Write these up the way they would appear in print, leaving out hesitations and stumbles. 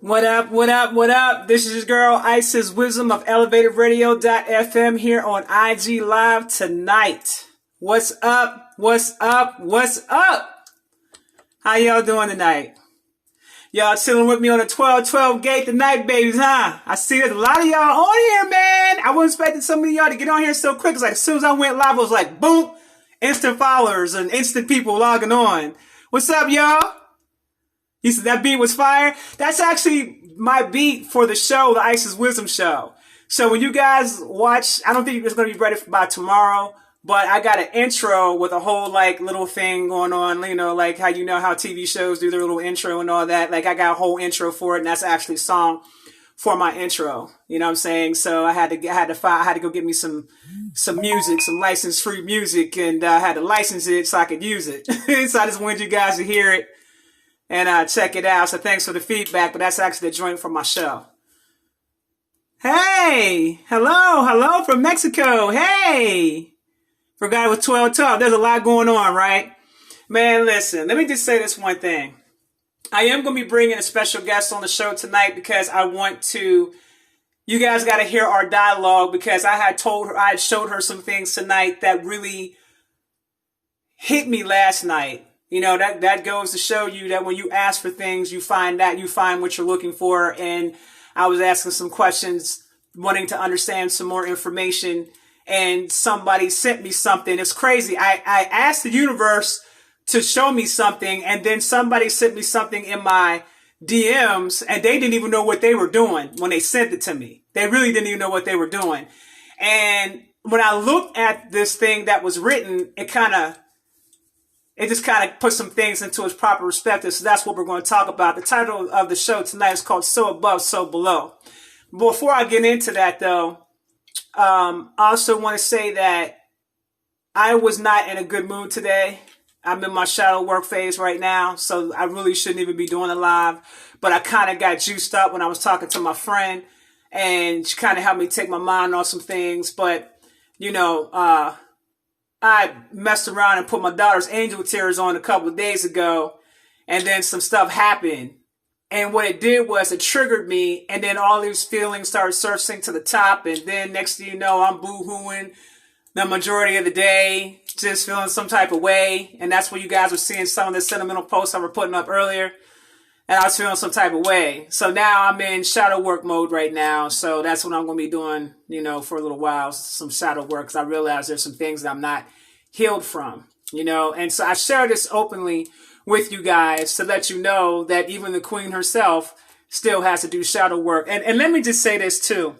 What up, what up, what up? This is your girl, Isis Wisdom of ElevatedRadio.fm here on IG Live tonight. What's up, what's up, what's up? How y'all doing tonight? Y'all chilling with me on the 12-12 gate tonight, babies, huh? I see there's a lot of y'all on here, man. I wasn't expecting some of y'all to get on here so quick. It's like as soon as I went live, I was like, boom, instant followers and instant people logging on. What's up, y'all? You said that beat was fire? That's actually my beat for the show, the Isis Wisdom Show. So when you guys watch, I don't think it's going to be ready by tomorrow, but I got an intro with a whole like little thing going on, you know, like how TV shows do their little intro and all that. Like I got a whole intro for it, and that's actually a song for my intro. You know what I'm saying? So I had to go get me some music, some license free music, and I had to license it so I could use it. So I just wanted you guys to hear it and check it out. So thanks for the feedback, but that's actually the joint from my show. Hey, hello from Mexico. Hey, forgot it was 12-12. There's a lot going on, right? Man, listen, let me just say this one thing. I am going to be bringing a special guest on the show tonight because I want to, you guys got to hear our dialogue, because I had showed her some things tonight that really hit me last night. You know, that goes to show you that when you ask for things, you find what you're looking for. And I was asking some questions, wanting to understand some more information, and somebody sent me something. It's crazy. I asked the universe to show me something, and then somebody sent me something in my DMs, and they didn't even know what they were doing when they sent it to me. They really didn't even know what they were doing. And when I looked at this thing that was written, it just kind of put some things into its proper perspective. So that's what we're going to talk about. The title of the show tonight is called So Above, So Below. Before I get into that, though, I also want to say that I was not in a good mood today. I'm in my shadow work phase right now, so I really shouldn't even be doing it live. But I kind of got juiced up when I was talking to my friend, and she kind of helped me take my mind off some things. But, you know, I messed around and put my daughter's angel tears on a couple of days ago, and then some stuff happened. And what it did was it triggered me, and then all these feelings started surfacing to the top, and then next thing you know, I'm boo-hooing the majority of the day, just feeling some type of way. And that's what you guys were seeing some of the sentimental posts I were putting up earlier. And I was feeling some type of way. So now I'm in shadow work mode right now. So that's what I'm going to be doing, you know, for a little while, some shadow work, because I realize there's some things that I'm not healed from, you know. And so I share this openly with you guys to let you know that even the queen herself still has to do shadow work. And let me just say this too.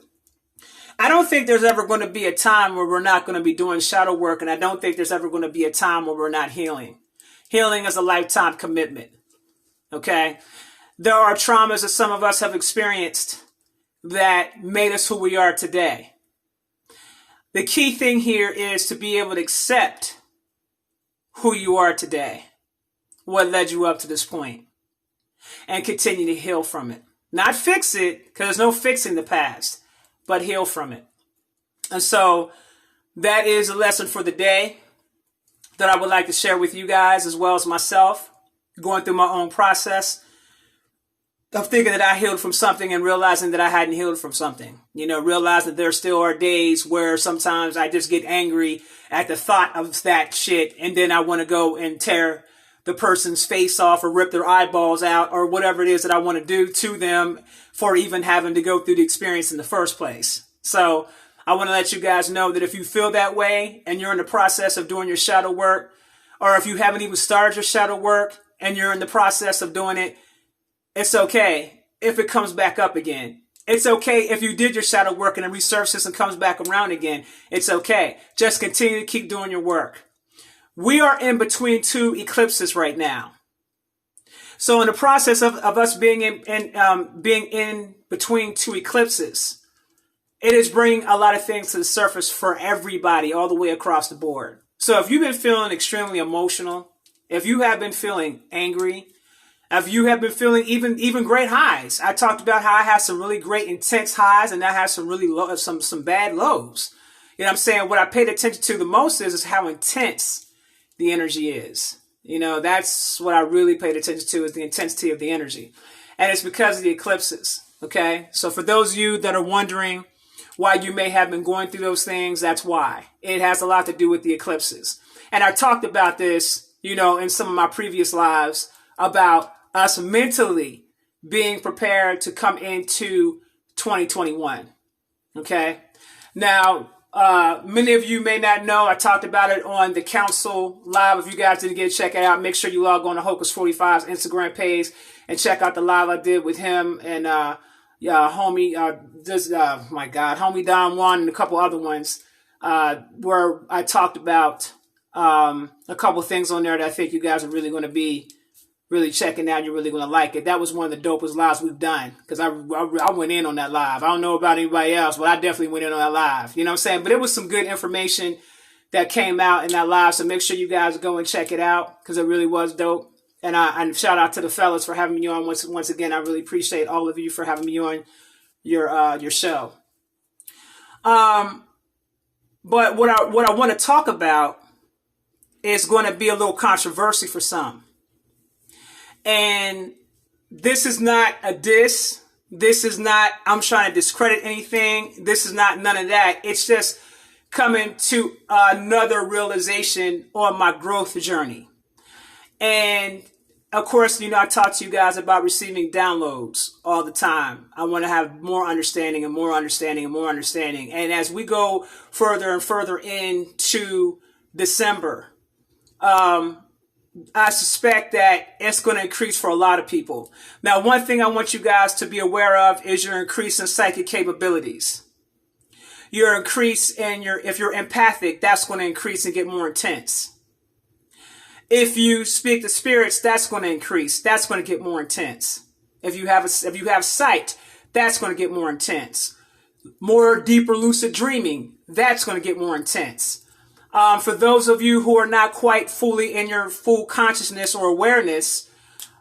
I don't think there's ever going to be a time where we're not going to be doing shadow work. And I don't think there's ever going to be a time where we're not healing. Healing is a lifetime commitment. Okay. There are traumas that some of us have experienced that made us who we are today. The key thing here is to be able to accept who you are today, what led you up to this point, and continue to heal from it. Not fix it, because there's no fixing the past, but heal from it. And so that is a lesson for the day that I would like to share with you guys, as well as myself, going through my own process of thinking that I healed from something and realizing that I hadn't healed from something. You know, realize that there still are days where sometimes I just get angry at the thought of that shit, and then I want to go and tear the person's face off or rip their eyeballs out or whatever it is that I want to do to them for even having to go through the experience in the first place. So I want to let you guys know that if you feel that way and you're in the process of doing your shadow work, or if you haven't even started your shadow work and you're in the process of doing it, it's okay if it comes back up again. It's okay if you did your shadow work and it resurfaces and comes back around again. It's okay. Just continue to keep doing your work. We are in between two eclipses right now. So in the process of us being in between two eclipses, it is bringing a lot of things to the surface for everybody all the way across the board. So if you've been feeling extremely emotional, if you have been feeling angry, if you have been feeling even great highs, I talked about how I had some really great intense highs, and I had some really low, some bad lows. You know what I'm saying? What I paid attention to the most is how intense the energy is. You know, that's what I really paid attention to, is the intensity of the energy. And it's because of the eclipses. Okay. So for those of you that are wondering why you may have been going through those things, that's why. It has a lot to do with the eclipses. And I talked about this, in some of my previous lives about us mentally being prepared to come into 2021. Okay. Now, many of you may not know, I talked about it on the Council Live. If you guys didn't get to check it out, make sure you log on to Hocus 45's Instagram page and check out the live I did with him and, homie, homie Don Juan and a couple other ones, where I talked about, a couple things on there that I think you guys are really going to be really checking out. You're really going to like it. That was one of the dopest lives we've done because I went in on that live. I don't know about anybody else, but I definitely went in on that live. You know what I'm saying? But it was some good information that came out in that live. So make sure you guys go and check it out because it really was dope. And shout out to the fellas for having me on once again. I really appreciate all of you for having me on your show. But what I want to talk about is going to be a little controversy for some. And this is not a diss. This is not, I'm trying to discredit anything. This is not none of that. It's just coming to another realization on my growth journey. And of course, I talk to you guys about receiving downloads all the time. I want to have more understanding and more understanding and more understanding. And as we go further and further into December, I suspect that it's going to increase for a lot of people. Now, one thing I want you guys to be aware of is your increase in psychic capabilities. Your increase in if you're empathic, that's going to increase and get more intense. If you speak to spirits, that's going to increase. That's going to get more intense. If you have sight, that's going to get more intense. More deeper lucid dreaming, that's going to get more intense. For those of you who are not quite fully in your full consciousness or awareness,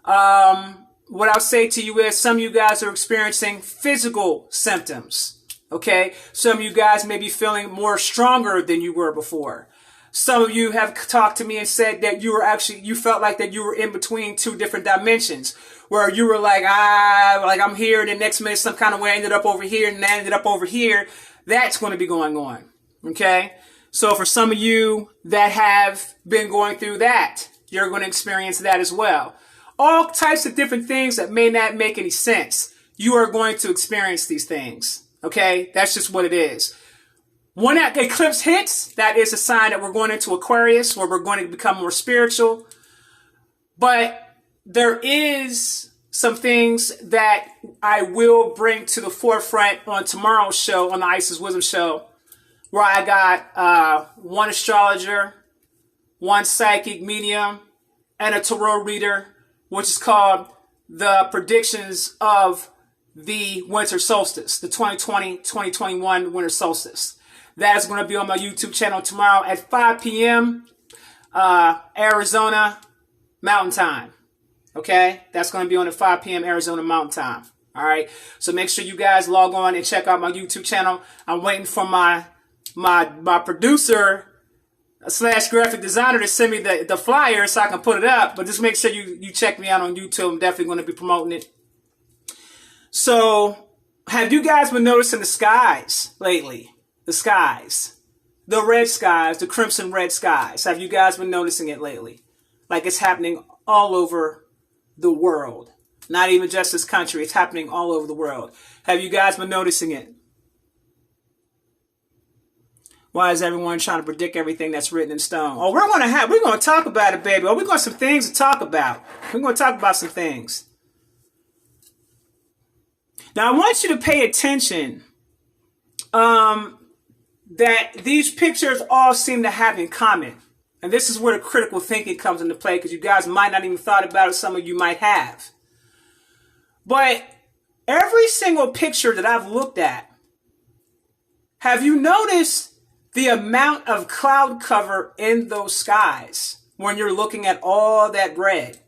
what I'll say to you is some of you guys are experiencing physical symptoms. Okay. Some of you guys may be feeling more stronger than you were before. Some of you have talked to me and said that you felt like that you were in between two different dimensions where you were like I'm here and the next minute some kind of way I ended up over here and I ended up over here. That's going to be going on. Okay. So for some of you that have been going through that, you're going to experience that as well. All types of different things that may not make any sense. You are going to experience these things. Okay. That's just what it is. When that eclipse hits, that is a sign that we're going into Aquarius where we're going to become more spiritual. But there is some things that I will bring to the forefront on tomorrow's show, on the Isis Wisdom Show, where I got one astrologer, one psychic medium, and a tarot reader, which is called the predictions of the winter solstice, the 2020-2021 winter solstice. That is going to be on my YouTube channel tomorrow at 5 p.m. Arizona Mountain Time. Okay? That's going to be on at 5 p.m. Arizona Mountain Time. All right? So make sure you guys log on and check out my YouTube channel. I'm waiting for my producer / graphic designer to send me the flyer so I can put it up. But just make sure you check me out on YouTube. I'm definitely going to be promoting it. So have you guys been noticing the skies lately? The skies, the red skies, the crimson red skies. Have you guys been noticing it lately? Like it's happening all over the world. Not even just this country. It's happening all over the world. Have you guys been noticing it? Why is everyone trying to predict everything that's written in stone? Oh, we're going to talk about it, baby. Oh, we're going to some things to talk about. We're going to talk about some things. Now, I want you to pay attention. That these pictures all seem to have in common. And this is where the critical thinking comes into play because you guys might not even thought about it. Some of you might have. But every single picture that I've looked at, have you noticed the amount of cloud cover in those skies when you're looking at all that red?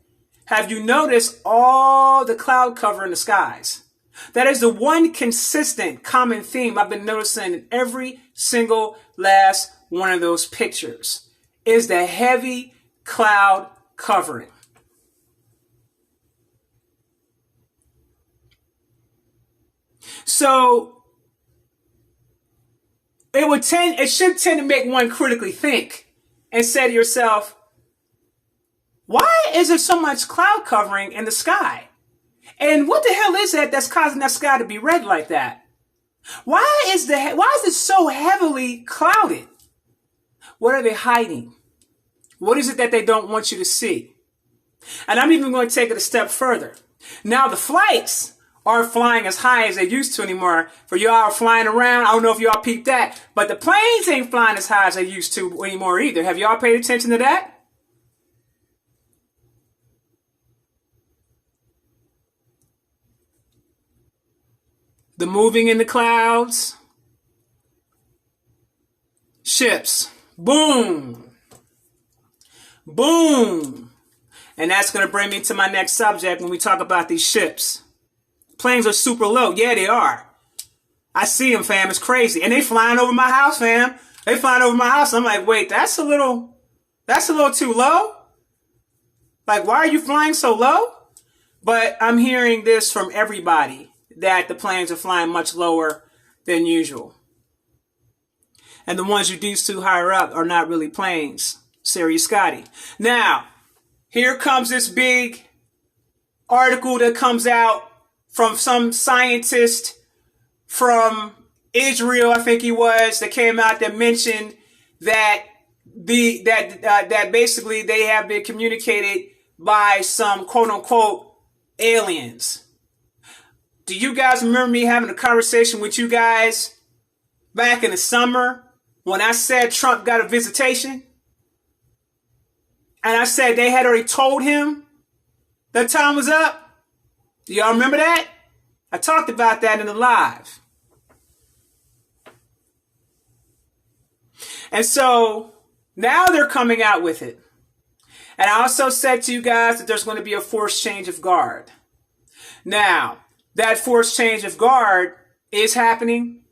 Have you noticed all the cloud cover in the skies? That is the one consistent common theme I've been noticing in every single last one of those pictures is the heavy cloud covering. So it should tend to make one critically think and say to yourself, why is there so much cloud covering in the sky? And what the hell is that that's causing that sky to be red like that? Why is it so heavily clouded? What are they hiding? What is it that they don't want you to see? And I'm even going to take it a step further. Now the flights aren't flying as high as they used to anymore. For y'all flying around, I don't know if y'all peeped that, but the planes ain't flying as high as they used to anymore either. Have y'all paid attention to that? The moving in the clouds. Ships. Boom. Boom. And that's going to bring me to my next subject when we talk about these ships. Planes are super low. Yeah, they are. I see them, fam. It's crazy. And they flying over my house, fam. They flying over my house. I'm like, wait, that's a little too low. Like, why are you flying so low? But I'm hearing this from everybody, that the planes are flying much lower than usual. And the ones you do see higher up are not really planes. Serious Scotty. Now, here comes this big article that comes out from some scientist from Israel, I think he was, that came out that mentioned that that basically they have been communicated by some quote unquote aliens. Do you guys remember me having a conversation with you guys back in the summer when I said Trump got a visitation? And I said they had already told him that time was up? Do y'all remember that? I talked about that in the live. And so now they're coming out with it. And I also said to you guys that there's going to be a forced change of guard. Now, that forced change of guard is happening.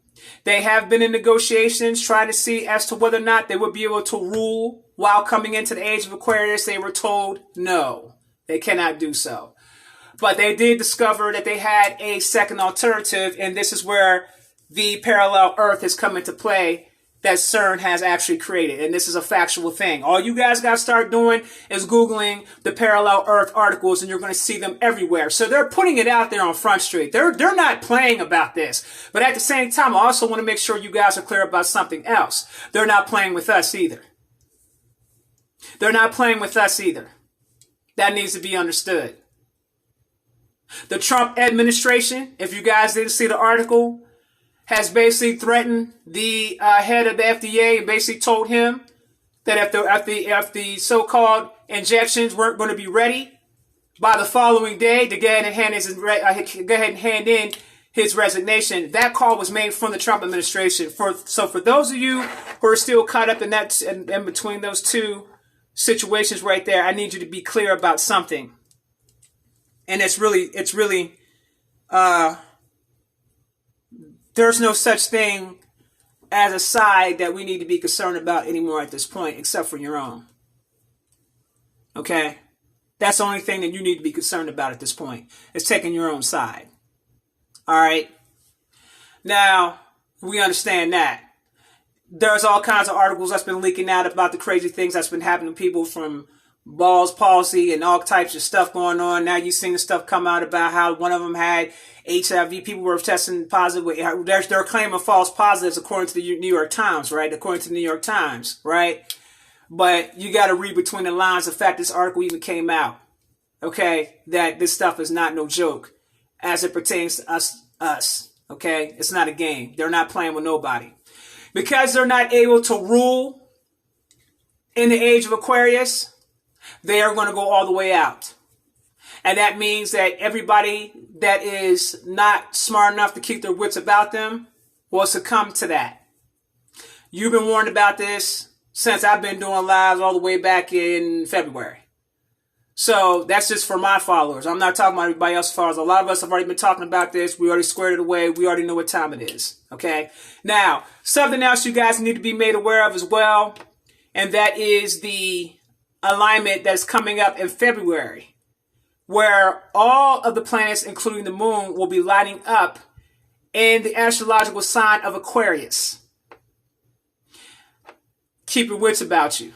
They have been in negotiations trying to see as to whether or not they would be able to rule while coming into the age of Aquarius. They were told no, they cannot do so. But they did discover that they had a second alternative, and this is where the parallel Earth has come into play that CERN has actually created. And this is a factual thing. All you guys got to start doing is Googling the parallel Earth articles, and you're going to see them everywhere. So they're putting it out there on Front Street. They're not playing about this. But at the same time, I also want to make sure you guys are clear about something else. They're not playing with us either. They're not playing with us either. That needs to be understood. The Trump administration, if you guys didn't see the article, has basically threatened the head of the FDA and basically told him that if the so-called injections weren't going to be ready by the following day, to go ahead and hand in his resignation. That call was made from the Trump administration. So for those of you who are still caught up in that in between those two situations right there, I need you to be clear about something. And it's really there's no such thing as a side that we need to be concerned about anymore at this point, except for your own. Okay? That's the only thing that you need to be concerned about at this point, is taking your own side. All right? Now, we understand that. There's all kinds of articles that's been leaking out about the crazy things that's been happening to people, from Ball's palsy and all types of stuff going on. Now you've seen the stuff come out about how one of them had HIV. People were testing positive. They're claiming false positives according to the New York Times, right? According to the New York Times, right? But you got to read between the lines. The fact this article even came out, okay, that this stuff is not no joke as it pertains to us, okay? It's not a game. They're not playing with nobody. Because they're not able to rule in the age of Aquarius, they are going to go all the way out. And that means that everybody that is not smart enough to keep their wits about them will succumb to that. You've been warned about this since I've been doing lives all the way back in February. So that's just for my followers. I'm not talking about everybody else's followers. A lot of us have already been talking about this. We already squared it away. We already know what time it is. Okay. Now, something else you guys need to be made aware of as well, and that is the alignment that's coming up in February, where all of the planets, including the moon, will be lining up in the astrological sign of Aquarius. Keep your wits about you.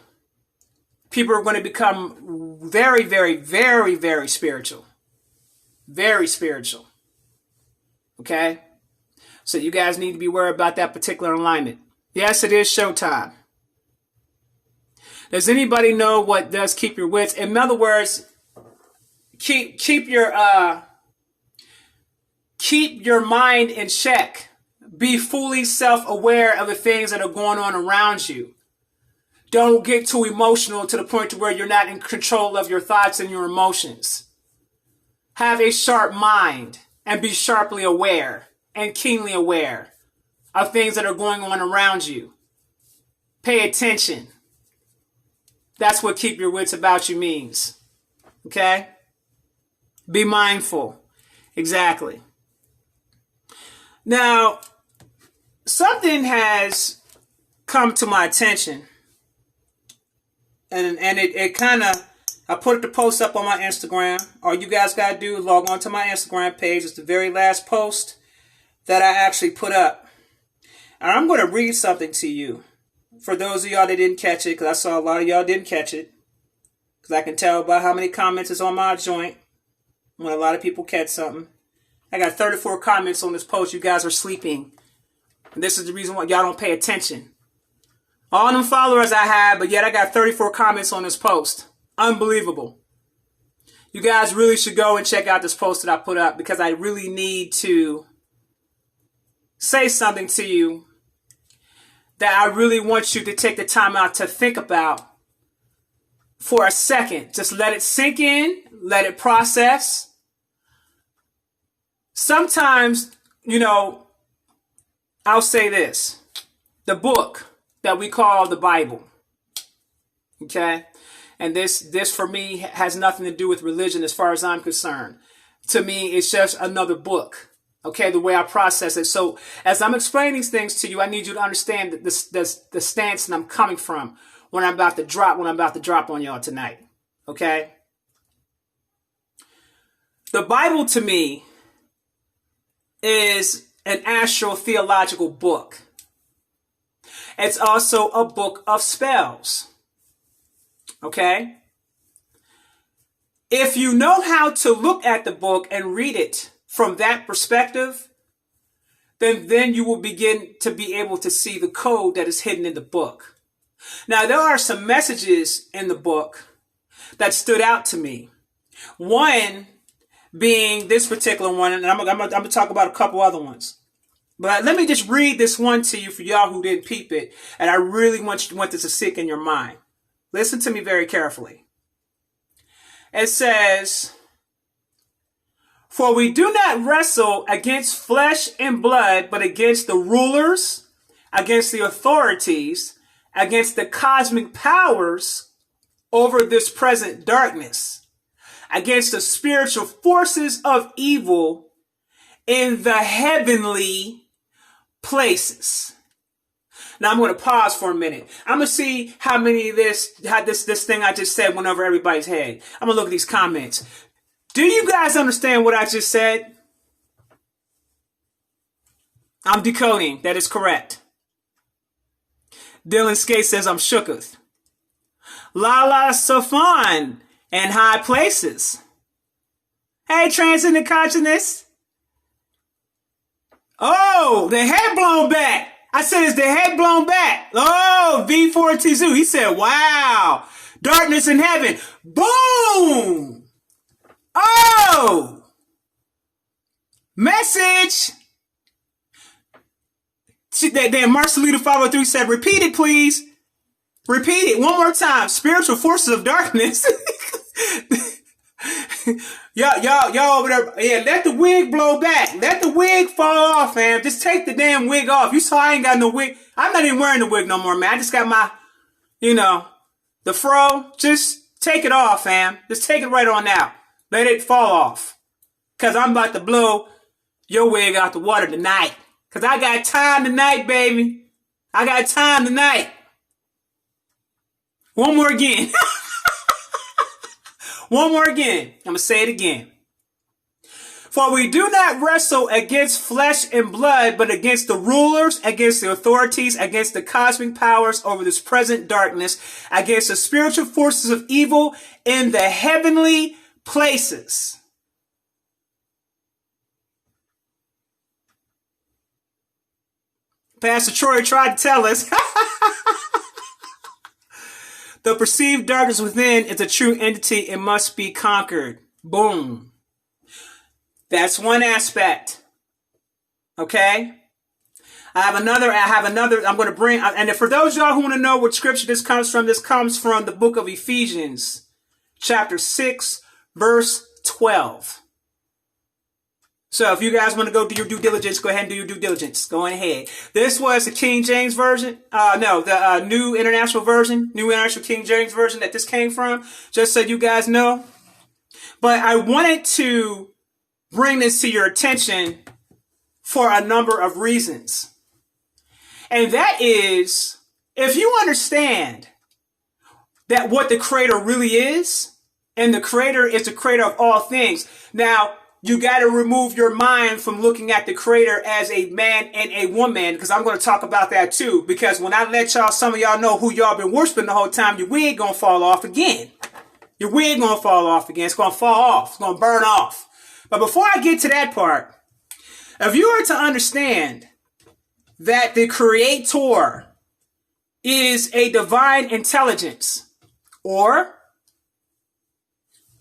People are going to become very, very, very, very spiritual. Very spiritual. Okay? So you guys need to be worried about that particular alignment. Yes, it is showtime. Does anybody know what does keep your wits? In other words, keep your mind in check. Be fully self-aware of the things that are going on around you. Don't get too emotional to the point to where you're not in control of your thoughts and your emotions. Have a sharp mind and be sharply aware and keenly aware of things that are going on around you. Pay attention. That's what keep your wits about you means. Okay? Be mindful. Exactly. Now, something has come to my attention. And it kind of, I put the post up on my Instagram. All you guys got to do is log on to my Instagram page. It's the very last post that I actually put up. And I'm going to read something to you. For those of y'all that didn't catch it, because I saw a lot of y'all didn't catch it. Because I can tell by how many comments is on my joint when a lot of people catch something. I got 34 comments on this post. You guys are sleeping. And this is the reason why y'all don't pay attention. All them followers I have, but yet I got 34 comments on this post. Unbelievable. You guys really should go and check out this post that I put up because I really need to say something to you that I really want you to take the time out to think about for a second. Just let it sink in, let it process. Sometimes, I'll say this. The book that we call the Bible. Okay? And this for me has nothing to do with religion as far as I'm concerned. To me, it's just another book. Okay, the way I process it. So as I'm explaining these things to you, I need you to understand the stance that I'm coming from when I'm about to drop on y'all tonight. Okay? The Bible to me is an astral theological book. It's also a book of spells. Okay? If you know how to look at the book and read it from that perspective, then you will begin to be able to see the code that is hidden in the book. Now, there are some messages in the book that stood out to me. One being this particular one, and I'm going to talk about a couple other ones. But let me just read this one to you for y'all who didn't peep it. And I really want this to stick in your mind. Listen to me very carefully. It says, "For we do not wrestle against flesh and blood, but against the rulers, against the authorities, against the cosmic powers over this present darkness, against the spiritual forces of evil in the heavenly places." Now I'm going to pause for a minute. I'm going to see how many of this thing I just said went over everybody's head. I'm going to look at these comments. Do you guys understand what I just said? I'm decoding. That is correct. Dylan Skate says I'm shooketh. Lala Safan and high places. Hey, transcendent consciousness. Oh, the head blown back. I said, is the head blown back? Oh, V4T2. He said, wow. Darkness in heaven. Boom. Oh. Message. Then Marcelita 503 said, repeat it, please. Repeat it one more time. Spiritual forces of darkness. Y'all over there. Yeah, let the wig blow back. Let the wig fall off, fam. Just take the damn wig off. You saw I ain't got no wig. I'm not even wearing the wig no more, man. I just got my, the fro. Just take it off, fam. Just take it right on out. Let it fall off. Because I'm about to blow your wig out the water tonight. Because I got time tonight, baby. I got time tonight. One more again. One more again. I'm going to say it again. For we do not wrestle against flesh and blood, but against the rulers, against the authorities, against the cosmic powers over this present darkness, against the spiritual forces of evil in the heavenly places. Pastor Troy tried to tell us the perceived darkness within is a true entity. It must be conquered. Boom. That's one aspect. Okay. I have another, I'm going to bring, and for those of y'all who want to know what scripture this comes from the book of Ephesians, chapter 6, verse 12. So if you guys want to go do your due diligence, go ahead and do your due diligence. Go ahead. This was the King James Version. The New International Version, New International King James Version that this came from, just so you guys know. But I wanted to bring this to your attention for a number of reasons. And that is, if you understand that what the Creator really is, and the Creator is the Creator of all things. Now, you got to remove your mind from looking at the Creator as a man and a woman, because I'm going to talk about that too. Because when I let some of y'all know who y'all been worshiping the whole time, your wig going to fall off again. Your wig going to fall off again. It's going to fall off. It's going to burn off. But before I get to that part, if you are to understand that the Creator is a divine intelligence or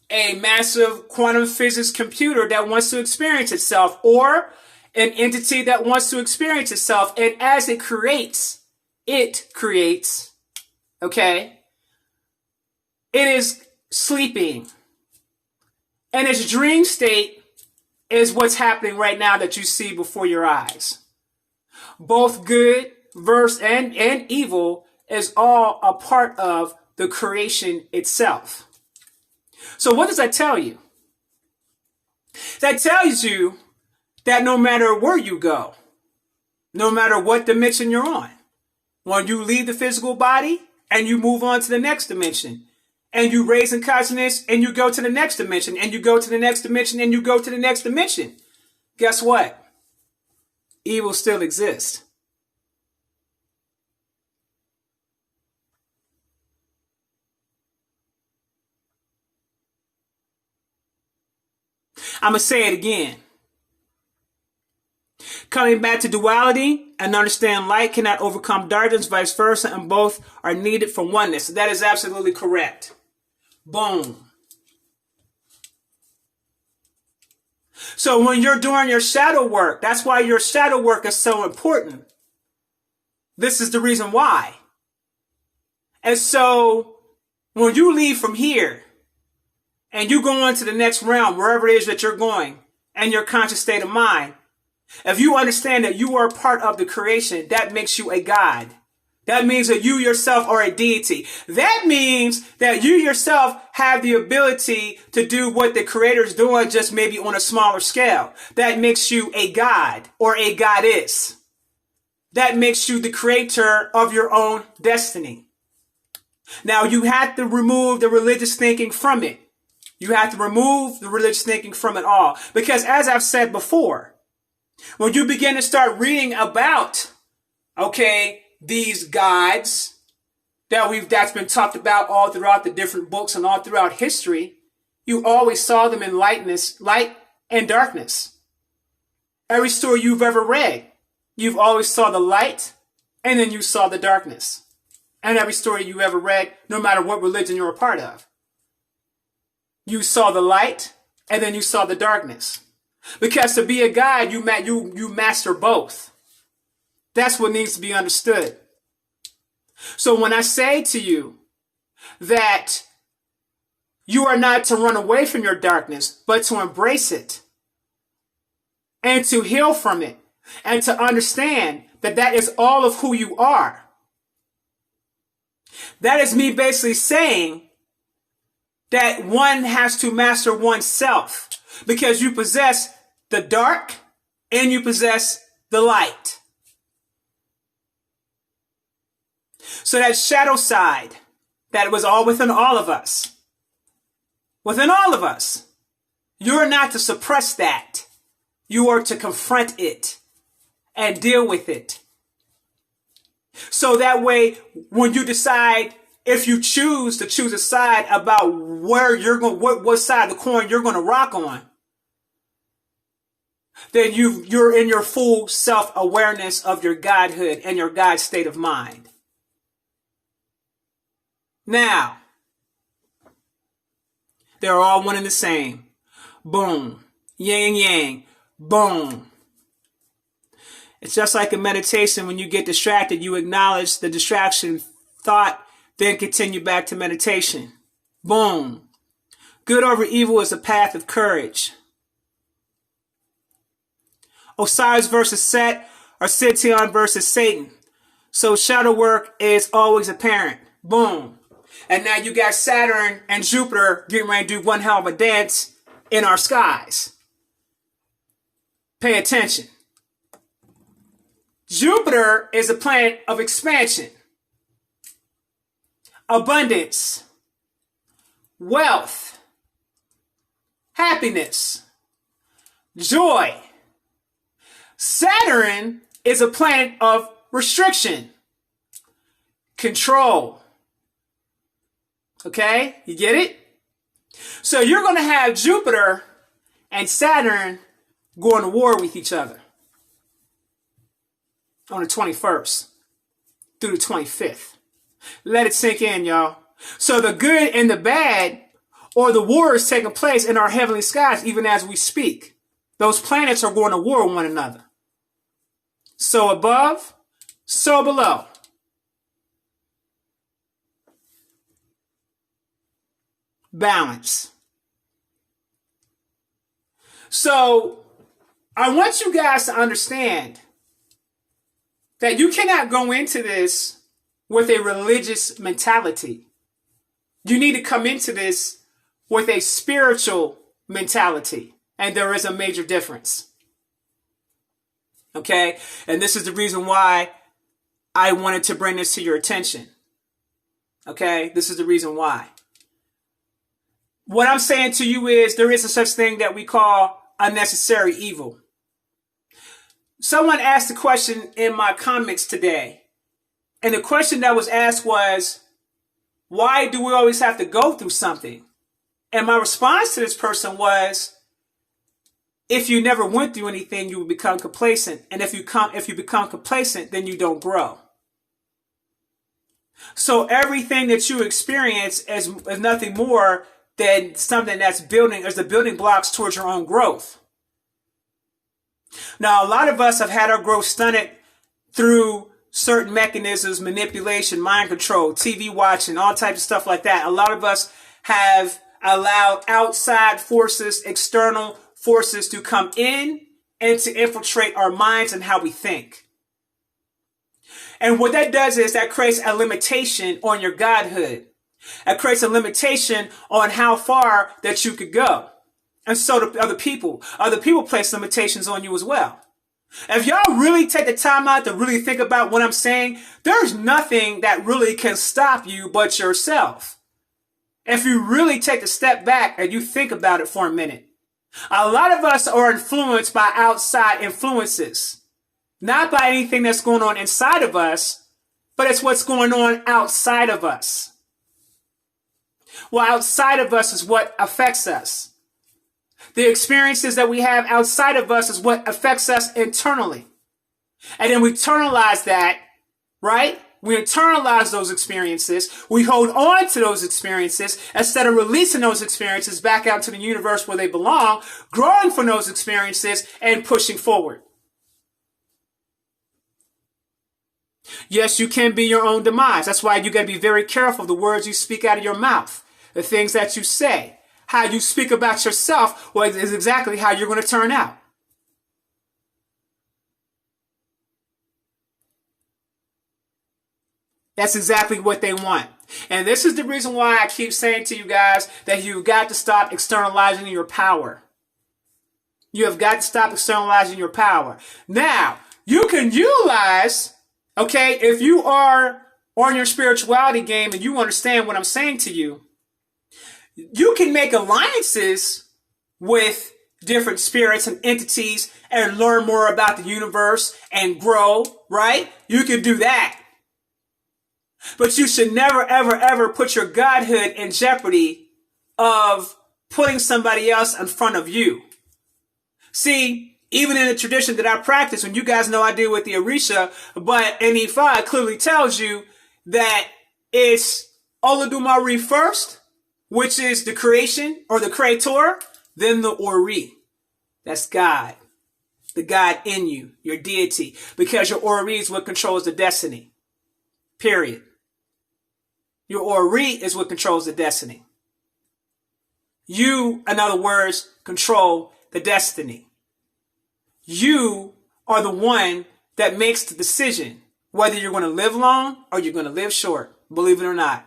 a massive quantum physics computer that wants to experience itself, or an entity that wants to experience itself, and as it creates, okay, it is sleeping. And its dream state is what's happening right now that you see before your eyes. Both good, and evil is all a part of the creation itself. So what does that tell you? That tells you that no matter where you go, no matter what dimension you're on, when you leave the physical body and you move on to the next dimension, and you raise in consciousness and you go to the next dimension, and you go to the next dimension, and you go to the next dimension, guess what? Evil still exists. I'm going to say it again. Coming back to duality and understand light cannot overcome darkness, vice versa, and both are needed for oneness. That is absolutely correct. Boom. So when you're doing your shadow work, that's why your shadow work is so important. This is the reason why. And so when you leave from here, and you go on to the next realm, wherever it is that you're going, and your conscious state of mind, if you understand that you are part of the creation, that makes you a God. That means that you yourself are a deity. That means that you yourself have the ability to do what the Creator is doing, just maybe on a smaller scale. That makes you a God or a goddess. That makes you the creator of your own destiny. Now, you have to remove the religious thinking from it. You have to remove the religious thinking from it all. Because as I've said before, when you begin to start reading about, these gods that's been talked about all throughout the different books and all throughout history, you always saw them in light and darkness. Every story you've ever read, you've always saw the light and then you saw the darkness. And every story you ever read, no matter what religion you're a part of, you saw the light, and then you saw the darkness. Because to be a God, you master both. That's what needs to be understood. So when I say to you that you are not to run away from your darkness, but to embrace it, and to heal from it, and to understand that that is all of who you are, that is me basically saying that one has to master oneself, because you possess the dark and you possess the light. So that shadow side that was all within all of us, You're not to suppress that. You are to confront it and deal with it. So that way, when you decide, if you choose to choose a side about where you're going, what side of the coin you're going to rock on, then you're in your full self-awareness of your godhood and your God state of mind. Now, they're all one and the same. Boom. Yin and yang. Boom. It's just like in meditation. When you get distracted, you acknowledge the distraction, thought, then continue back to meditation. Boom. Good over evil is a path of courage. Osiris versus Set, or Scythian versus Satan. So shadow work is always apparent. Boom. And now you got Saturn and Jupiter getting ready to do one hell of a dance in our skies. Pay attention. Jupiter is a planet of expansion, abundance, wealth, happiness, joy. Saturn is a planet of restriction, control. Okay, you get it? So you're going to have Jupiter and Saturn going to war with each other on the 21st through the 25th. Let it sink in, y'all. So the good and the bad, or the war, is taking place in our heavenly skies even as we speak. Those planets are going to war with one another. So above, so below. Balance. So I want you guys to understand that you cannot go into this with a religious mentality. You need to come into this with a spiritual mentality. And there is a major difference. Okay? And this is the reason why I wanted to bring this to your attention. Okay? This is the reason why. What I'm saying to you is there is a such thing that we call unnecessary evil. Someone asked a question in my comments today. And the question that was asked was, why do we always have to go through something? And my response to this person was, if you never went through anything, you would become complacent. And if you become complacent, then you don't grow. So everything that you experience is nothing more than something that's building, as the building blocks towards your own growth. Now, a lot of us have had our growth stunted through certain mechanisms, manipulation, mind control, TV watching, all types of stuff like that. A lot of us have allowed outside forces, external forces to come in and to infiltrate our minds and how we think. And what that does is that creates a limitation on your godhood. It creates a limitation on how far that you could go. And so do other people. Other people place limitations on you as well. If y'all really take the time out to really think about what I'm saying, there's nothing that really can stop you but yourself. If you really take a step back and you think about it for a minute. A lot of us are influenced by outside influences. Not by anything that's going on inside of us, but it's what's going on outside of us. Well, outside of us is what affects us. The experiences that we have outside of us is what affects us internally. And then we internalize that, right? We internalize those experiences. We hold on to those experiences instead of releasing those experiences back out to the universe where they belong, growing from those experiences and pushing forward. Yes, you can be your own demise. That's why you got to be very careful of the words you speak out of your mouth, the things that you say. How you speak about yourself is exactly how you're going to turn out. That's exactly what they want. And this is the reason why I keep saying to you guys that you've got to stop externalizing your power. You have got to stop externalizing your power. Now, you can utilize, okay, if you are on your spirituality game and you understand what I'm saying to you, you can make alliances with different spirits and entities and learn more about the universe and grow, right? You can do that. But you should never, ever, ever put your godhood in jeopardy of putting somebody else in front of you. See, even in the tradition that I practice, when you guys know I deal with the Orisha, but NE5 clearly tells you that it's Olodumare first, which is the creation or the creator, then the Ori. That's God. The God in you, your deity. Because your Ori is what controls the destiny. Period. Your Ori is what controls the destiny. You, in other words, control the destiny. You are the one that makes the decision whether you're going to live long or you're going to live short, believe it or not.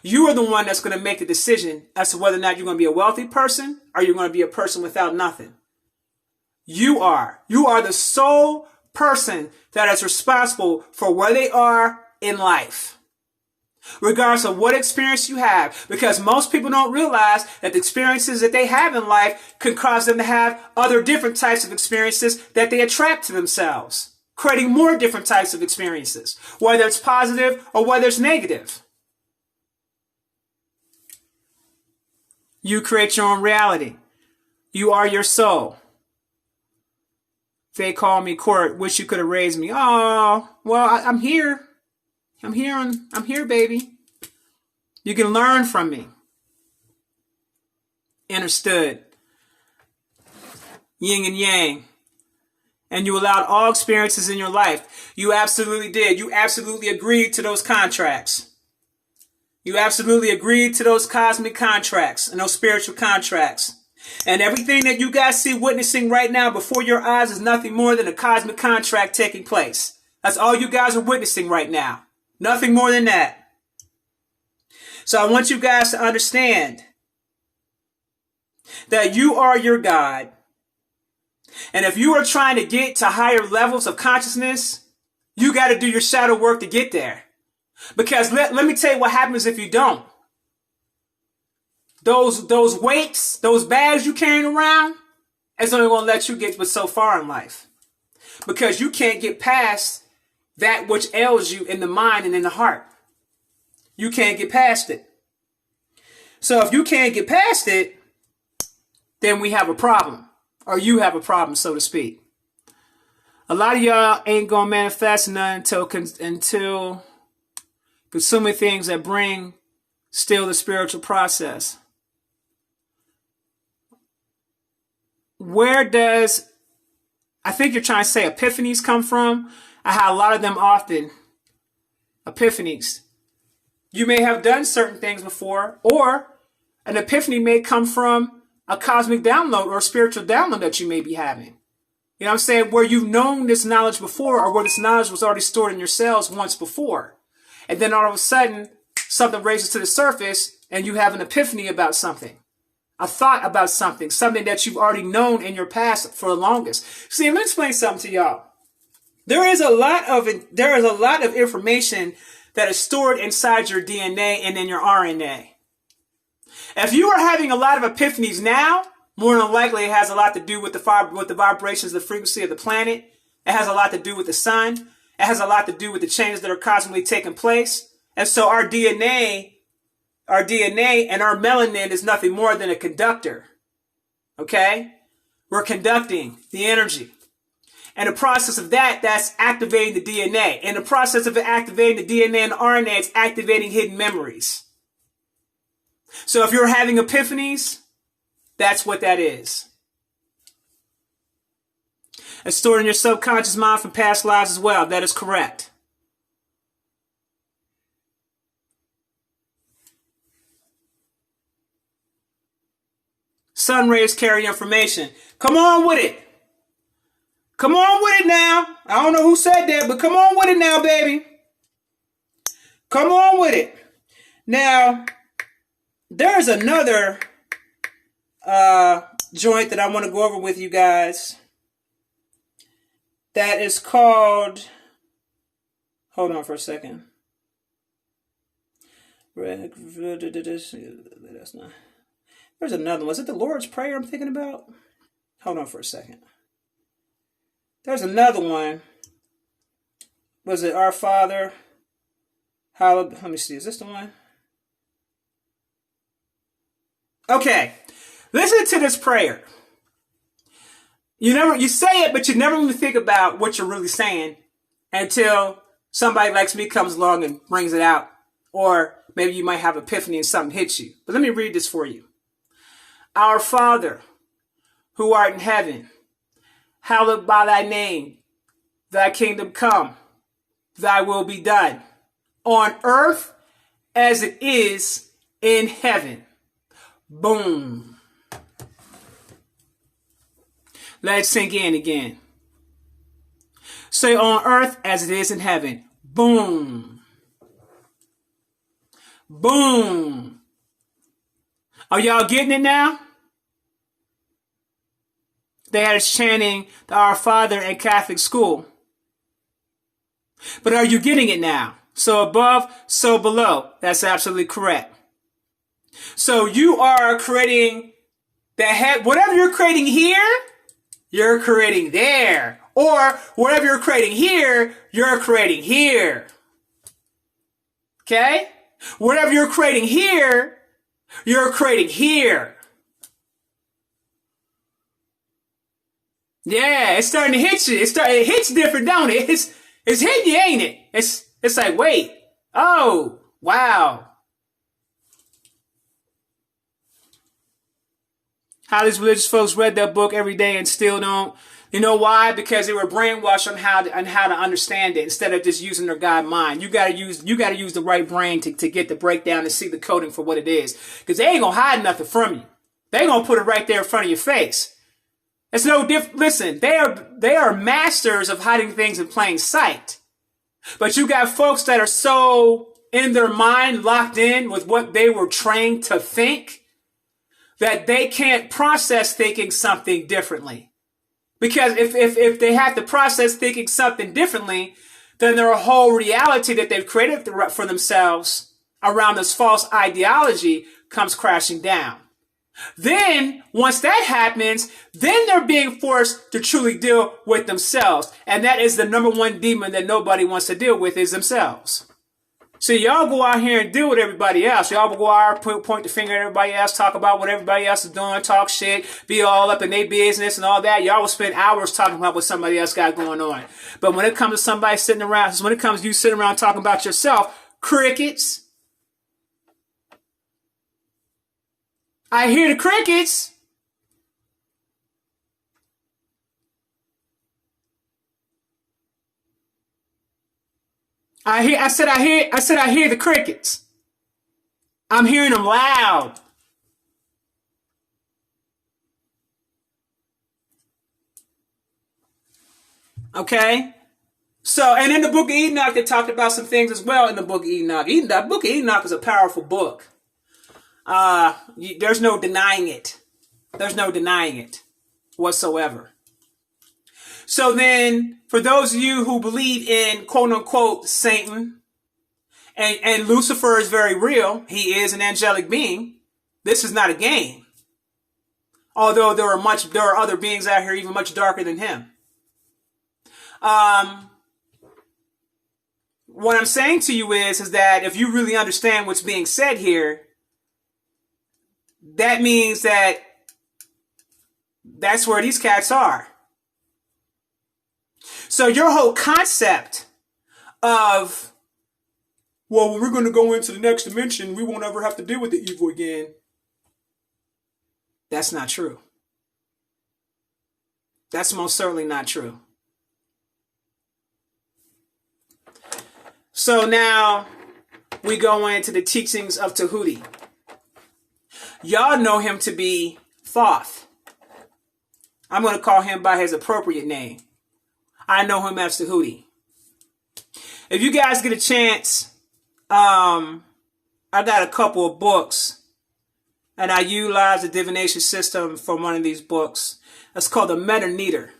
You are the one that's going to make the decision as to whether or not you're going to be a wealthy person or you're going to be a person without nothing. You are the sole person that is responsible for where they are in life, regardless of what experience you have, because most people don't realize that the experiences that they have in life can cause them to have other different types of experiences that they attract to themselves, creating more different types of experiences, whether it's positive or whether it's negative. You create your own reality. You are your soul. They call me Court. Wish you could have raised me. Oh, well, I'm here. I'm here, baby. You can learn from me. Understood. Yin and yang. And you allowed all experiences in your life. You absolutely did. You absolutely agreed to those contracts. You absolutely agreed to those cosmic contracts and those spiritual contracts. And everything that you guys see witnessing right now before your eyes is nothing more than a cosmic contract taking place. That's all you guys are witnessing right now. Nothing more than that. So I want you guys to understand that you are your God. And if you are trying to get to higher levels of consciousness, you got to do your shadow work to get there. Because let me tell you what happens if you don't. Those weights, those bags you carrying around, it's only going to let you get but so far in life. Because you can't get past that which ails you in the mind and in the heart. You can't get past it. So if you can't get past it, then we have a problem. Or you have a problem, so to speak. A lot of y'all ain't going to manifest none until consuming things that bring still the spiritual process. Where does, I think you're trying to say epiphanies come from? I have a lot of them often. Epiphanies. You may have done certain things before, or an epiphany may come from a cosmic download or a spiritual download that you may be having. You know what I'm saying? Where you've known this knowledge before, or where this knowledge was already stored in your cells once before. And then all of a sudden, something raises to the surface and you have an epiphany about something. A thought about something that you've already known in your past for the longest. See, let me explain something to y'all. There is a lot of information that is stored inside your DNA and in your RNA. If you are having a lot of epiphanies now, more than likely it has a lot to do with the vibrations, the frequency of the planet. It has a lot to do with the sun. It has a lot to do with the changes that are constantly taking place. And so our DNA and our melanin is nothing more than a conductor. Okay? We're conducting the energy. And the process of that's activating the DNA. In the process of it activating the DNA and the RNA, it's activating hidden memories. So if you're having epiphanies, that's what that is. It's stored in your subconscious mind from past lives as well. That is correct. Sun rays carry information. Come on with it. Come on with it now. I don't know who said that, but come on with it now, baby. Come on with it. Now, there's another joint that I want to go over with you guys. That is called, hold on for a second. That's not. There's another one. Was it the Lord's Prayer I'm thinking about? Hold on for a second. There's another one. Was it Our Father? Let me see. Is this the one? Okay. Listen to this prayer. You say it, but you never really think about what you're really saying until somebody like me comes along and brings it out. Or maybe you might have an epiphany and something hits you. But let me read this for you. Our Father, who art in heaven, hallowed by thy name. Thy kingdom come. Thy will be done. On earth as it is in heaven. Boom. Let it sink in again. Say on earth as it is in heaven. Boom. Boom. Are y'all getting it now? They had us chanting the Our Father in Catholic school. But are you getting it now? So above, so below. That's absolutely correct. So you are creating whatever you're creating here, you're creating there. Or whatever you're creating here, you're creating here. Okay? Whatever you're creating here, you're creating here. Yeah, it's starting to hit you. It hits different, don't it? It's hitting you, ain't it? It's like, wait. Oh, wow. How these religious folks read that book every day and still don't. You know why? Because they were brainwashed on how to understand it instead of just using their God mind. You gotta use the right brain to get the breakdown and see the coding for what it is. Because they ain't gonna hide nothing from you. They gonna put it right there in front of your face. It's no different. Listen, they are masters of hiding things in plain sight. But you got folks that are so in their mind locked in with what they were trained to think that they can't process thinking something differently. Because if they have to process thinking something differently, then their whole reality that they've created for themselves around this false ideology comes crashing down. Then, once that happens, then they're being forced to truly deal with themselves. And that is the number one demon that nobody wants to deal with is themselves. See, y'all go out here and deal with everybody else. Y'all will go out here, point the finger at everybody else, talk about what everybody else is doing, talk shit, be all up in their business and all that. Y'all will spend hours talking about what somebody else got going on. But when it comes to somebody sitting around, when it comes to you sitting around talking about yourself, crickets. I hear the crickets. I said I hear the crickets. I'm hearing them loud. Okay? So, and in the book of Enoch, they talked about some things as well in the book of Enoch. The book of Enoch is a powerful book. There's no denying it. There's no denying it whatsoever. So then, for those of you who believe in quote unquote Satan, and Lucifer is very real, he is an angelic being. This is not a game. Although there are other beings out here even much darker than him. What I'm saying to you is that if you really understand what's being said here, that means that that's where these cats are. So your whole concept of, well, when we're going to go into the next dimension, we won't ever have to deal with the evil again. That's not true. That's most certainly not true. So now we go into the teachings of Tahuti. Y'all know him to be Thoth. I'm going to call him by his appropriate name. I know him as Tahuti. If you guys get a chance, I got a couple of books, and I utilize the divination system from one of these books. It's called the Meta-Neter,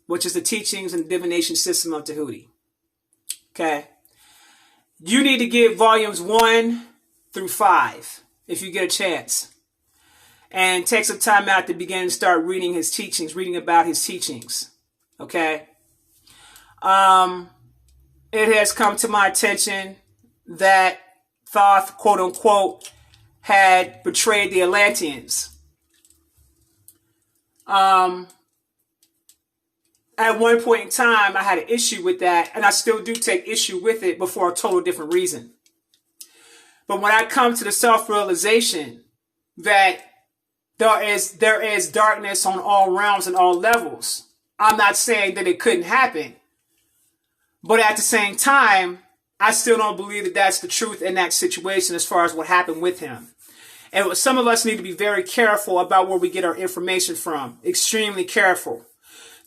which is the teachings and divination system of Tahuti. Okay. You need to get volumes 1 through 5 if you get a chance. and take some time out to begin to start reading his teachings, reading about his teachings. Okay. It has come to my attention that Thoth, quote unquote, had betrayed the Atlanteans. At one point in time, I had an issue with that, and I still do take issue with it, but for a total different reason. But when I come to the self-realization that there is darkness on all realms and all levels, I'm not saying that it couldn't happen. But at the same time, I still don't believe that that's the truth in that situation as far as what happened with him. And some of us need to be very careful about where we get our information from. Extremely careful.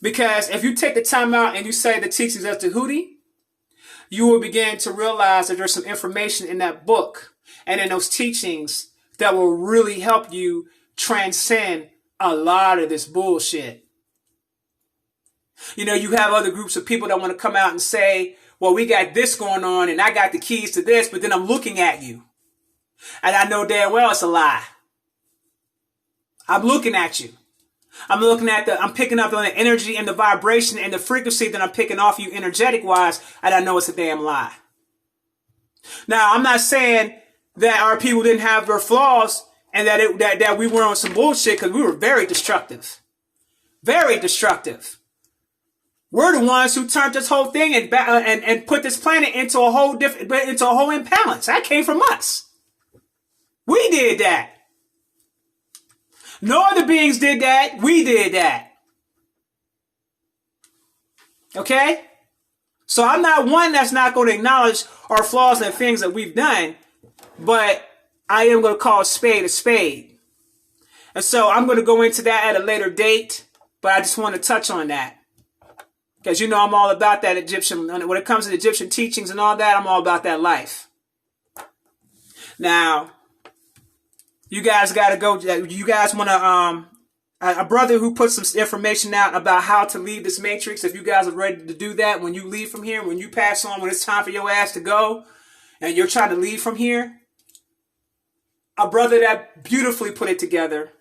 Because if you take the time out and you say the teachings of Tahuti, you will begin to realize that there's some information in that book and in those teachings that will really help you transcend a lot of this bullshit. You know, you have other groups of people that want to come out and say, well, we got this going on and I got the keys to this, but then I'm looking at you. And I know damn well it's a lie. I'm looking at you. I'm picking up on the energy and the vibration and the frequency that I'm picking off you energetic wise, and I know it's a damn lie. Now, I'm not saying that our people didn't have their flaws and that we were on some bullshit, because we were very destructive. Very destructive. We're the ones who turned this whole thing and put this planet into a whole imbalance. That came from us. We did that. No other beings did that. We did that. Okay? So I'm not one that's not going to acknowledge our flaws and things that we've done, but I am going to call a spade a spade. And so I'm going to go into that at a later date, but I just want to touch on that. Because you know I'm all about that Egyptian, when it comes to Egyptian teachings and all that, I'm all about that life. Now, you guys got to go, you guys want to, a brother who put some information out about how to leave this matrix, if you guys are ready to do that, when you leave from here, when you pass on, when it's time for your ass to go, and you're trying to leave from here, a brother that beautifully put it together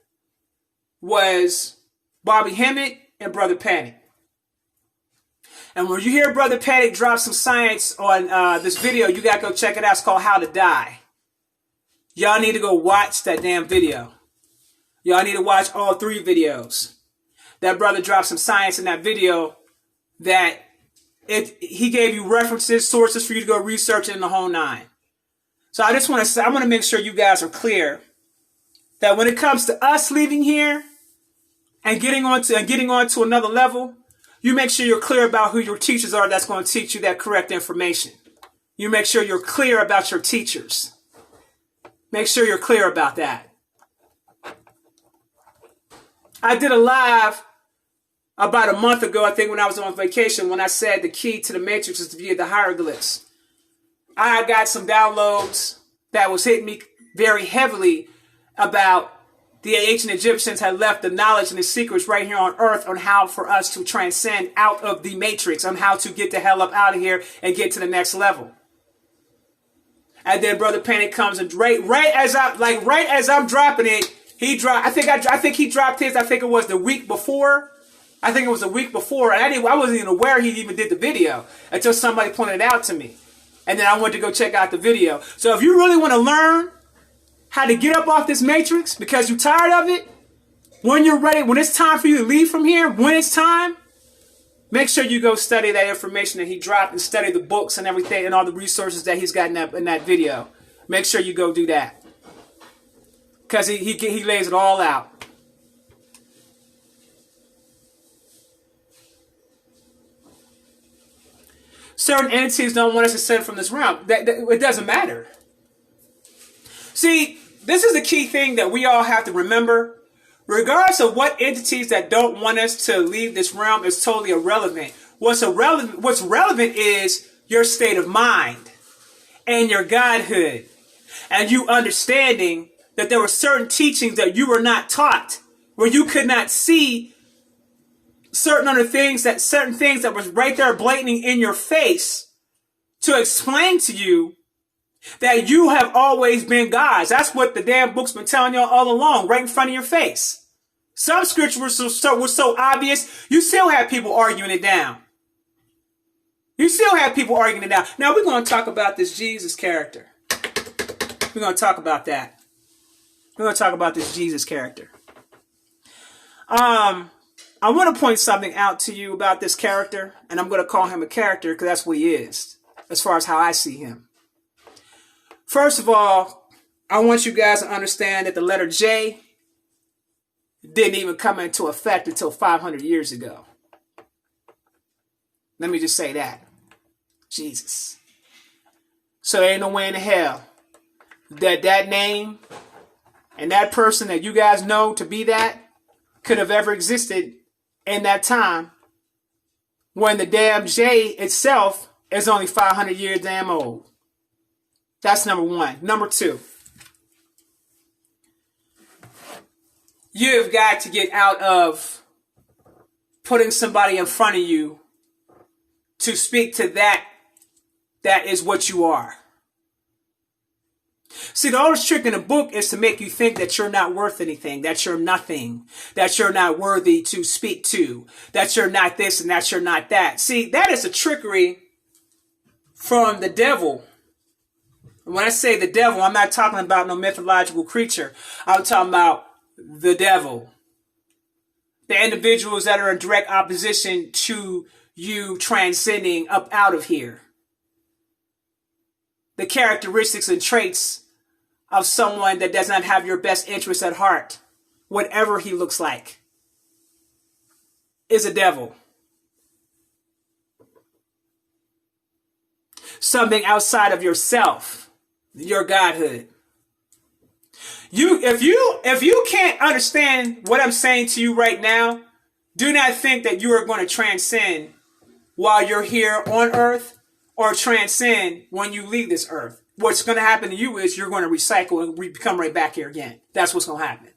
was Bobby Hemmett and Brother Panic. And when you hear Brother Panic drop some science on this video, you got to go check it out. It's called How to Die. Y'all need to go watch that damn video. Y'all need to watch all 3 videos. That brother dropped some science in that video that he gave you references, sources for you to go research in the whole 9. So I just want to say, I want to make sure you guys are clear that when it comes to us leaving here and getting on to another level, you make sure you're clear about who your teachers are that's going to teach you that correct information. You make sure you're clear about your teachers. Make sure you're clear about that. I did a live about a month ago, I think, when I was on vacation, when I said the key to the matrix is via the hieroglyphs. I got some downloads that was hitting me very heavily about the ancient Egyptians had left the knowledge and the secrets right here on earth on how for us to transcend out of the matrix, on how to get the hell up out of here and get to the next level. And then Brother Panic comes and right as I'm dropping it, he dropped. I think he dropped his. I think it was the week before. And I wasn't even aware he even did the video until somebody pointed it out to me. And then I went to go check out the video. So if you really want to learn how to get up off this matrix because you're tired of it, when you're ready, when it's time for you to leave from here, when it's time, make sure you go study that information that he dropped and study the books and everything and all the resources that he's got in that video. Make sure you go do that. Because he lays it all out. Certain entities don't want us to ascend from this realm. It doesn't matter. See, this is the key thing that we all have to remember. Regardless of what entities that don't want us to leave this realm is totally irrelevant. What's relevant is your state of mind and your godhood. And you understanding that there were certain teachings that you were not taught, where you could not see certain things that was right there blatantly in your face to explain to you That you have always been gods. That's what the damn book's been telling y'all all along, right in front of your face. Some scriptures were so obvious, you still have people arguing it down. You still have people arguing it down. Now we're going to talk about this Jesus character. We're going to talk about that. We're going to talk about this Jesus character. I want to point something out to you about this character, and I'm going to call him a character because that's what he is, as far as how I see him. First of all, I want you guys to understand that the letter J didn't even come into effect until 500 years ago. Let me just say that. Jesus. So there ain't no way in hell that name and that person that you guys know to be that could have ever existed in that time when the damn J itself is only 500 years damn old. That's number one. Number two. You've got to get out of putting somebody in front of you to speak to that is what you are. See, the oldest trick in the book is to make you think that you're not worth anything, that you're nothing, that you're not worthy to speak to, that you're not this and that you're not that. See, that is a trickery from the devil. When I say the devil, I'm not talking about no mythological creature. I'm talking about the devil. The individuals that are in direct opposition to you transcending up out of here. The characteristics and traits of someone that does not have your best interests at heart, whatever he looks like, is a devil. Something outside of yourself, your godhood. If you can't understand what I'm saying to you right now, do not think that you are going to transcend while you're here on earth or transcend when you leave this earth. What's going to happen to you is you're going to recycle and come right back here again. That's what's going to happen.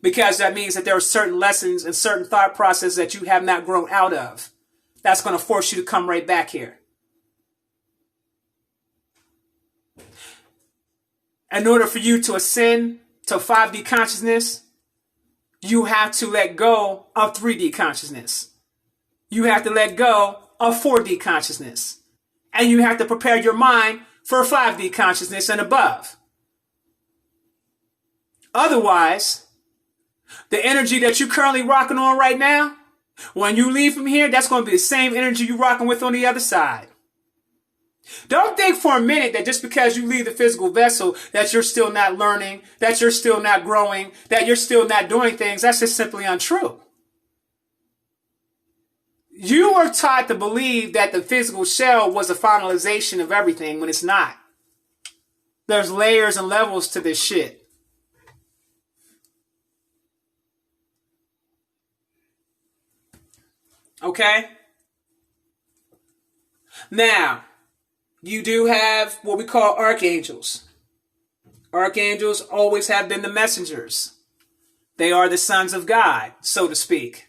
Because that means that there are certain lessons and certain thought processes that you have not grown out of. That's going to force you to come right back here. In order for you to ascend to 5D consciousness, you have to let go of 3D consciousness. You have to let go of 4D consciousness. And you have to prepare your mind for 5D consciousness and above. Otherwise, the energy that you're currently rocking on right now, when you leave from here, that's going to be the same energy you're rocking with on the other side. Don't think for a minute that just because you leave the physical vessel that you're still not learning, that you're still not growing, that you're still not doing things. That's just simply untrue. You were taught to believe that the physical shell was a finalization of everything when it's not. There's layers and levels to this shit. Okay? Now, you do have what we call archangels. Archangels always have been the messengers. They are the sons of God, so to speak.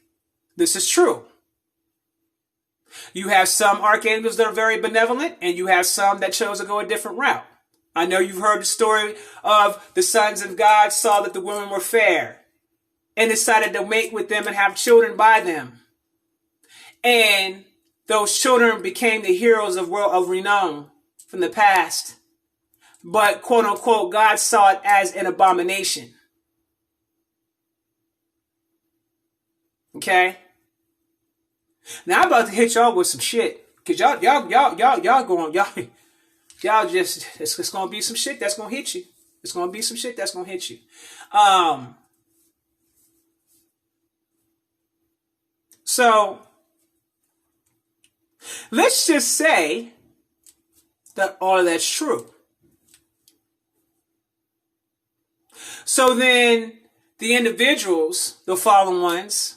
This is true. You have some archangels that are very benevolent, and you have some that chose to go a different route. I know you've heard the story of the sons of God saw that the women were fair and decided to mate with them and have children by them. And those children became the heroes of renown from the past. But, quote unquote, God saw it as an abomination. Okay? Now I'm about to hit y'all with some shit. Cause y'all just, it's gonna be some shit that's gonna hit you. It's gonna be some shit that's gonna hit you. So, let's just say that all of that's true. So then the individuals, the fallen ones,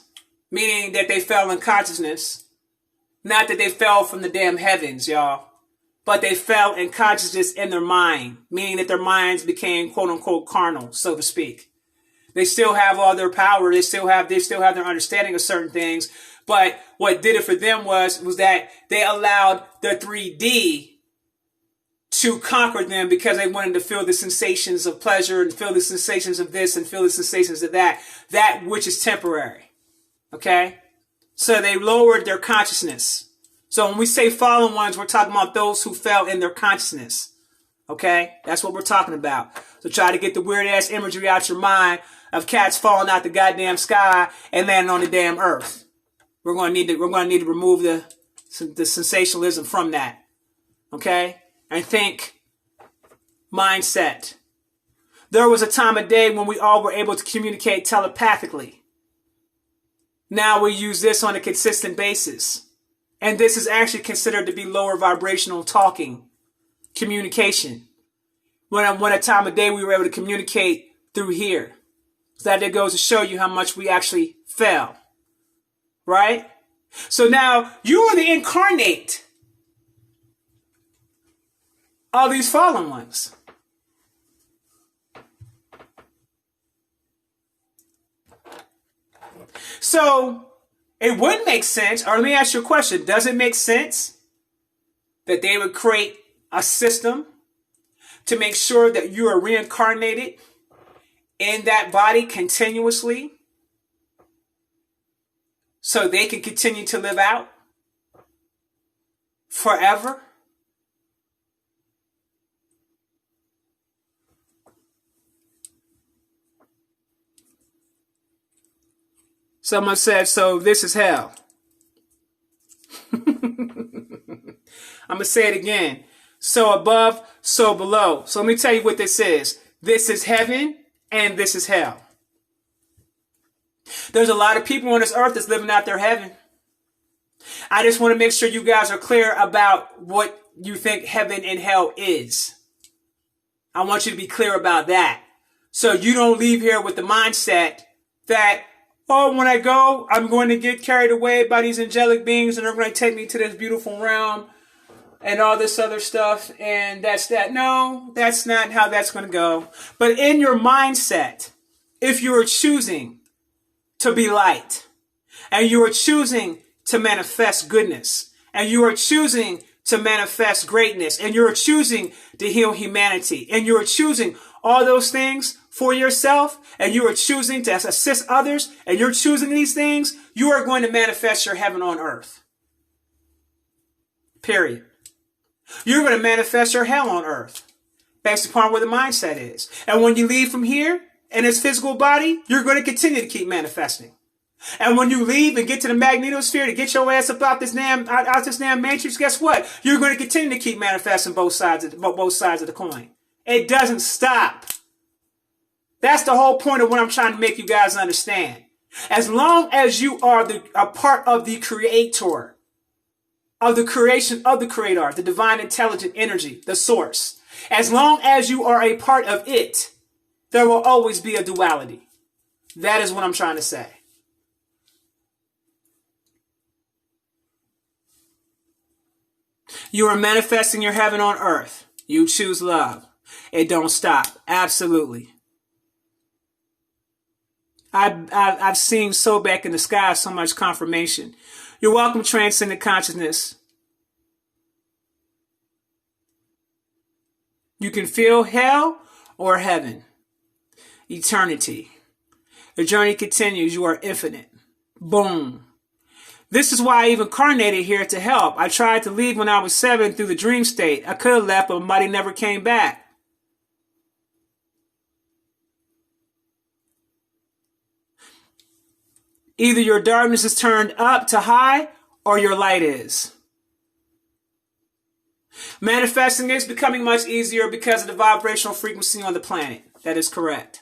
meaning that they fell in consciousness, not that they fell from the damn heavens, y'all, but they fell in consciousness in their mind, meaning that their minds became quote unquote carnal, so to speak. They still have all their power. They still have their understanding of certain things. But what did it for them was that they allowed their 3D to conquer them because they wanted to feel the sensations of pleasure and feel the sensations of this and feel the sensations of that which is temporary. Okay? So they lowered their consciousness. So when we say fallen ones, we're talking about those who fell in their consciousness. Okay? That's what we're talking about. So try to get the weird ass imagery out your mind of cats falling out the goddamn sky and landing on the damn earth. We're going to need to remove the sensationalism from that. Okay? And think mindset. There was a time of day when we all were able to communicate telepathically. Now we use this on a consistent basis. And this is actually considered to be lower vibrational talking, communication. When a time of day we were able to communicate through here. So that it goes to show you how much we actually fell. Right? So now you are the incarnate of these fallen ones. So it would make sense, or let me ask you a question. Does it make sense that they would create a system to make sure that you are reincarnated in that body continuously so they can continue to live out forever? Someone said, so this is hell. I'm going to say it again. So above, so below. So let me tell you what this is. This is heaven and this is hell. There's a lot of people on this earth that's living out their heaven. I just want to make sure you guys are clear about what you think heaven and hell is. I want you to be clear about that. So you don't leave here with the mindset that, oh, when I go, I'm going to get carried away by these angelic beings and they're going to take me to this beautiful realm and all this other stuff. And that's that. No, that's not how that's going to go. But in your mindset, if you are choosing to be light and you are choosing to manifest goodness and you are choosing to manifest greatness and you are choosing to heal humanity and you are choosing all those things for yourself and you are choosing to assist others and you're choosing these things, you are going to manifest your heaven on earth. Period. You're going to manifest your hell on earth based upon where the mindset is. And when you leave from here in this physical body, you're going to continue to keep manifesting. And when you leave and get to the magnetosphere to get your ass up out this damn matrix, guess what? You're going to continue to keep manifesting both sides of the coin. It doesn't stop. That's the whole point of what I'm trying to make you guys understand. As long as you are a part of the creator, of the creation of the creator, the divine intelligent energy, the source, as long as you are a part of it, there will always be a duality. That is what I'm trying to say. You are manifesting your heaven on earth. You choose love. It don't stop. Absolutely. I've seen so back in the sky so much confirmation. You're welcome, transcendent consciousness. You can feel hell or heaven. Eternity. The journey continues. You are infinite. Boom. This is why I even incarnated here to help. I tried to leave when I was 7 through the dream state. I could have left, but my body never came back. Either your darkness is turned up to high or your light is. Manifesting is becoming much easier because of the vibrational frequency on the planet. That is correct.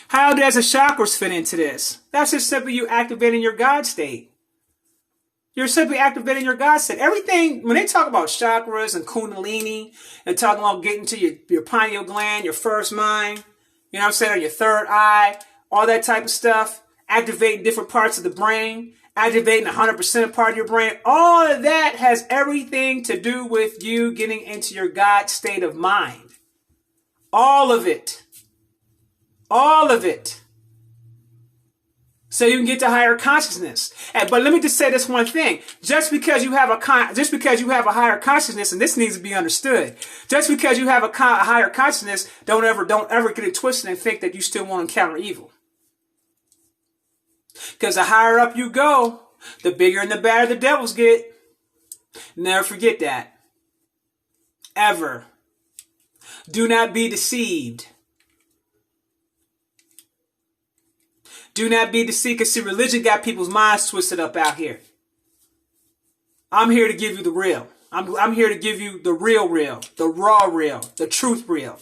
How does the chakras fit into this? That's just simply you activating your God state. You're simply activating your God state. Everything, when they talk about chakras and kundalini, and talking about getting to your pineal gland, your first mind, you know what I'm saying, or your third eye, all that type of stuff, activating different parts of the brain, activating 100% part of your brain, all of that has everything to do with you getting into your God state of mind. All of it. All of it. so you can get to higher consciousness. But let me just say this one thing: just because you have a higher consciousness, and this needs to be understood, just because you have a higher consciousness, don't ever get it twisted and think that you still want to encounter evil. Because the higher up you go, the bigger and the badder the devils get. Never forget that. Ever. Do not be deceived. Do not be deceived, because see, religion got people's minds twisted up out here. I'm here to give you the real. I'm here to give you the real, the raw real, the truth real.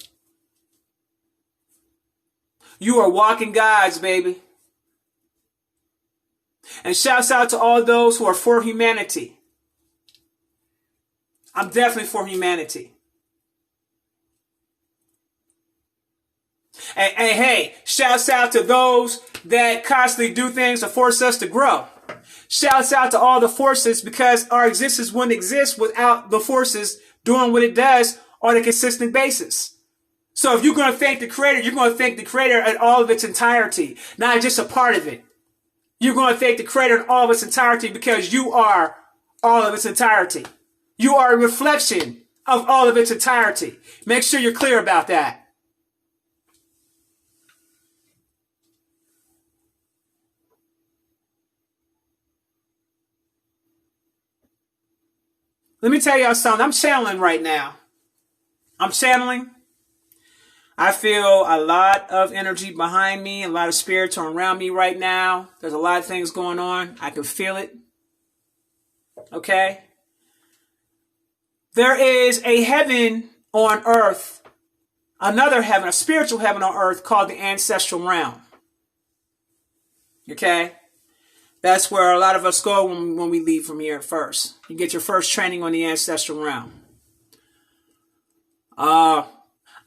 You are walking guides, baby. And shouts out to all those who are for humanity. I'm definitely for humanity. And hey, shouts out to those that constantly do things to force us to grow. Shouts out to all the forces, because our existence wouldn't exist without the forces doing what it does on a consistent basis. So if you're going to thank the Creator, you're going to thank the Creator in all of its entirety, not just a part of it. You're going to thank the Creator in all of its entirety, because you are all of its entirety. You are a reflection of all of its entirety. Make sure you're clear about that. Let me tell y'all something. I'm channeling right now. I'm channeling. I feel a lot of energy behind me. A lot of spirits are around me right now. There's a lot of things going on. I can feel it. Okay? There is a heaven on earth. Another heaven, a spiritual heaven on earth called the ancestral realm. Okay? That's where a lot of us go when we leave from here first. You get your first training on the ancestral realm.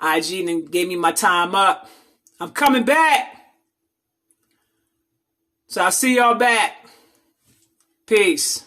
IG then gave me my time up. I'm coming back. So I'll see y'all back. Peace.